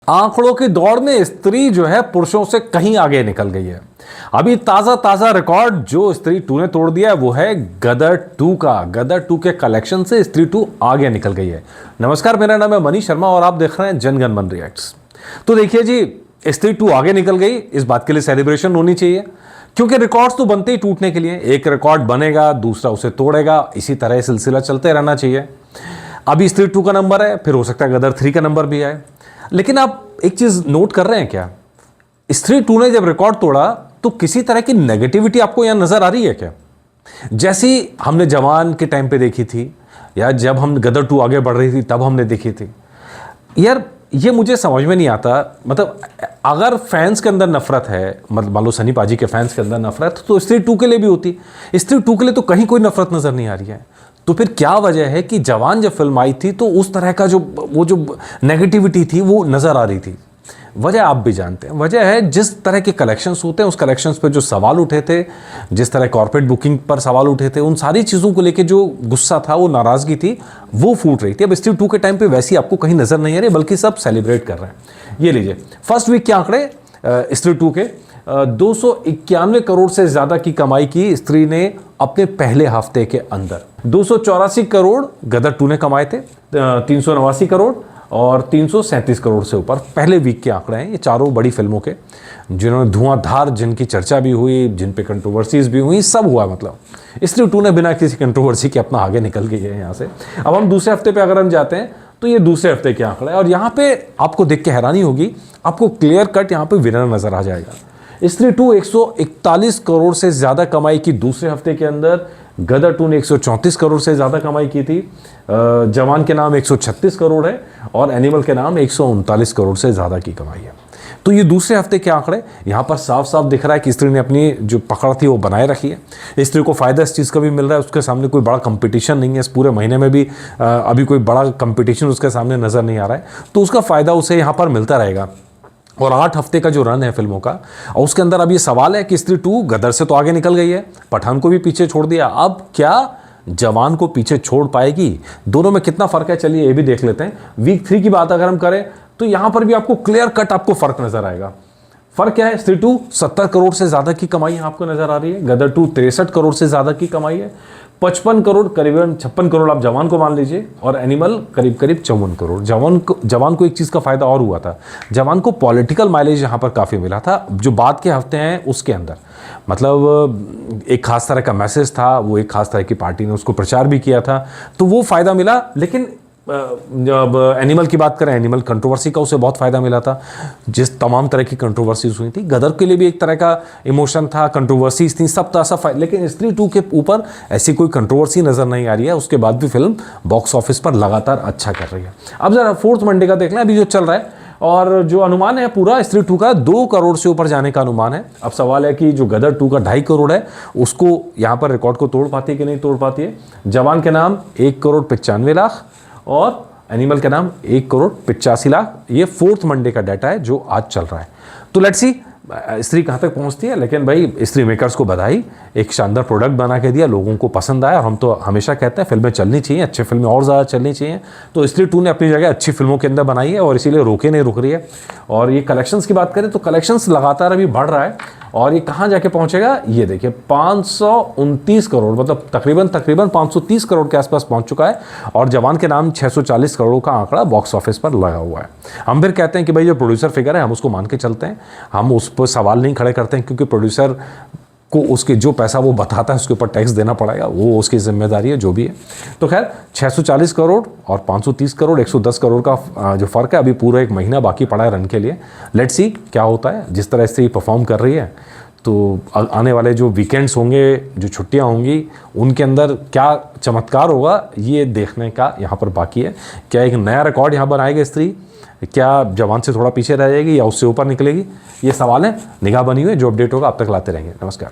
आंकड़ों की दौड़ में स्त्री जो है पुरुषों से कहीं आगे निकल गई है। अभी ताजा ताजा रिकॉर्ड जो स्त्री 2 ने तोड़ दिया है वो है गदर 2 का। गदर 2 के कलेक्शन से स्त्री 2 आगे निकल गई है। नमस्कार, मेरा नाम है मनीष शर्मा और आप देख रहे हैं जनगण मन रिएक्ट्स। तो देखिए जी, स्त्री 2 आगे निकल गई, इस बात के लिए सेलिब्रेशन होनी चाहिए क्योंकि रिकॉर्ड्स तो बनते ही टूटने के लिए। एक रिकॉर्ड बनेगा, दूसरा उसे तोड़ेगा, इसी तरह ये सिलसिला चलते रहना चाहिए। अभी स्त्री 2 का नंबर है, फिर हो सकता है गदर 3 का नंबर भी आए। लेकिन आप एक चीज नोट कर रहे हैं क्या, स्त्री 2 ने जब रिकॉर्ड तोड़ा तो किसी तरह की नेगेटिविटी आपको यहां नजर आ रही है क्या? जैसी हमने जवान के टाइम पे देखी थी या जब हम गदर 2 आगे बढ़ रही थी तब हमने देखी थी। यार ये मुझे समझ में नहीं आता। मतलब अगर फैंस के अंदर नफरत है, मतलब मान लो सनी पाजी के फैंस के अंदर नफरत, तो स्त्री 2 के लिए भी होती। स्त्री 2 के लिए तो कहीं कोई नफरत नजर नहीं आ रही है। तो फिर क्या वजह है कि जवान जब फिल्म आई थी तो उस तरह का जो नेगेटिविटी थी वो नजर आ रही थी? वजह आप भी जानते हैं। वजह है जिस तरह के कलेक्शंस होते हैं, उस कलेक्शंस पे जो सवाल उठे थे, जिस तरह कॉर्पोरेट बुकिंग पर सवाल उठे थे, उन सारी चीज़ों को लेके जो गुस्सा था, वो नाराज़गी थी, वो फूट रही थी। अब स्त्री 2 के टाइम पे वैसी आपको कहीं नजर नहीं आ रही, बल्कि सब सेलिब्रेट कर रहे हैं। ये लीजिए फर्स्ट वीक के आंकड़े स्त्री 2 के 291 करोड़ से ज्यादा की कमाई की स्त्री ने अपने पहले हफ्ते के अंदर। 284 करोड़ गदर 2 ने कमाए थे, 389 करोड़ और 337 करोड़ से ऊपर पहले वीक के आंकड़े हैं। ये चारों बड़ी फिल्मों के, जिन्होंने धुआंधार, जिनकी चर्चा भी हुई, जिन पे कंट्रोवर्सीज भी हुई, सब हुआ। मतलब स्त्री 2 ने बिना किसी कंट्रोवर्सी के अपना आगे निकल गई है यहाँ से। अब हम दूसरे हफ्ते पे अगर हम जाते हैं तो ये दूसरे हफ्ते के आंकड़े, और यहाँ पे आपको देख के हैरानी होगी, आपको क्लियर कट यहाँ पे विनर नजर आ जाएगा। स्त्री 2 141 करोड़ से ज्यादा कमाई की दूसरे हफ्ते के अंदर। गदर 2 ने 134 करोड़ से ज्यादा कमाई की थी। जवान के नाम 136 करोड़ है और एनिमल के नाम 139 करोड़ से ज्यादा की कमाई है। तो ये दूसरे हफ्ते के आंकड़े, यहाँ पर साफ साफ दिख रहा है कि स्त्री ने अपनी जो पकड़ थी वो बनाए रखी है। स्त्री को फायदा इस चीज़ का भी मिल रहा है, उसके सामने कोई बड़ा कंपटीशन नहीं है। इस पूरे महीने में भी अभी कोई बड़ा कंपटीशन उसके सामने नजर नहीं आ रहा है, तो उसका फायदा उसे यहाँ पर मिलता रहेगा। और 8 हफ्ते का जो रन है फिल्मों का, और उसके अंदर अब ये सवाल है कि स्त्री 2 गदर से तो आगे निकल गई है, पठान को भी पीछे छोड़ दिया, अब क्या जवान को पीछे छोड़ पाएगी? दोनों में कितना फर्क है, चलिए ये भी देख लेते हैं। वीक 3 की बात अगर हम करें तो यहां पर भी आपको क्लियर कट आपको फर्क नजर आएगा। फर्क क्या है? स्त्री 2 70 करोड़ से ज्यादा की कमाई आपको नजर आ रही है, गदर 2 63 करोड़ से ज्यादा की कमाई है, 55 करोड़, करीबन 56 करोड़ आप जवान को मान लीजिए, और एनिमल करीब करीब 54 करोड़। जवान को एक चीज़ का फायदा और हुआ था, जवान को पॉलिटिकल माइलेज यहाँ पर काफ़ी मिला था जो बाद के हफ्ते हैं उसके अंदर। मतलब एक खास तरह का मैसेज था, वो एक खास तरह की पार्टी ने उसको प्रचार भी किया था, तो वो फायदा मिला। लेकिन जब एनिमल की बात करें, एनिमल कंट्रोवर्सी का उसे बहुत फायदा मिला था, जिस तमाम तरह की कंट्रोवर्सीज हुई थी। गदर के लिए भी एक तरह का इमोशन था, कंट्रोवर्सीज थी, सब तरह सा। लेकिन स्त्री 2 के ऊपर ऐसी कोई कंट्रोवर्सी नजर नहीं आ रही है, उसके बाद भी फिल्म बॉक्स ऑफिस पर लगातार अच्छा कर रही है। अब जरा फोर्थ मंडे का देख लें अभी जो चल रहा है, और जो अनुमान है पूरा स्त्री 2 का 2 करोड़ से ऊपर जाने का अनुमान है। अब सवाल है कि जो गदर 2 का 2.5 करोड़ है उसको यहाँ पर रिकॉर्ड को तोड़ पाती है कि नहीं तोड़ पाती है। जवान के नाम 1 करोड़ 95 लाख और एनिमल के नाम 1 करोड़ 85 लाख। ये फोर्थ मंडे का डाटा है जो आज चल रहा है। तो लेट्स सी स्त्री कहाँ तक पहुँचती है। लेकिन भाई स्त्री मेकर्स को बधाई, एक शानदार प्रोडक्ट बना के दिया, लोगों को पसंद आया। और हम तो हमेशा कहते हैं फिल्में चलनी चाहिए, अच्छी फिल्में और ज़्यादा चलनी चाहिए। तो स्त्री 2 ने अपनी जगह अच्छी फिल्मों के अंदर बनाई है और इसीलिए रुक रही है। और ये कलेक्शंस की बात करें तो कलेक्शंस लगातार अभी बढ़ रहा है, और ये कहाँ जाके पहुंचेगा ये देखिए, 529 करोड़, मतलब तकरीबन 530 करोड़ के आसपास पहुंच चुका है। और जवान के नाम 640 करोड़ का आंकड़ा बॉक्स ऑफिस पर लगा हुआ है। हम फिर कहते हैं कि भाई जो प्रोड्यूसर फिगर है हम उसको मान के चलते हैं, हम उस पर सवाल नहीं खड़े करते हैं, क्योंकि प्रोड्यूसर को उसके जो पैसा वो बताता है उसके ऊपर टैक्स देना पड़ेगा, वो उसकी जिम्मेदारी है जो भी है। तो खैर 640 करोड़ और 530 करोड़, 110 करोड़ का जो फ़र्क है। अभी पूरा 1 महीना बाकी पड़ा है रन के लिए। लेट्स सी क्या होता है। जिस तरह से परफॉर्म कर रही है तो आने वाले जो वीकेंड्स होंगे, जो छुट्टियां होंगी, उनके अंदर क्या चमत्कार होगा ये देखने का यहाँ पर बाकी है। क्या एक नया रिकॉर्ड यहाँ बनाएगा स्त्री, क्या जवान से थोड़ा पीछे रह जाएगी या उससे ऊपर निकलेगी, ये सवाल है। निगाह बनी हुई है, जो अपडेट होगा अब तक लाते रहेंगे। नमस्कार।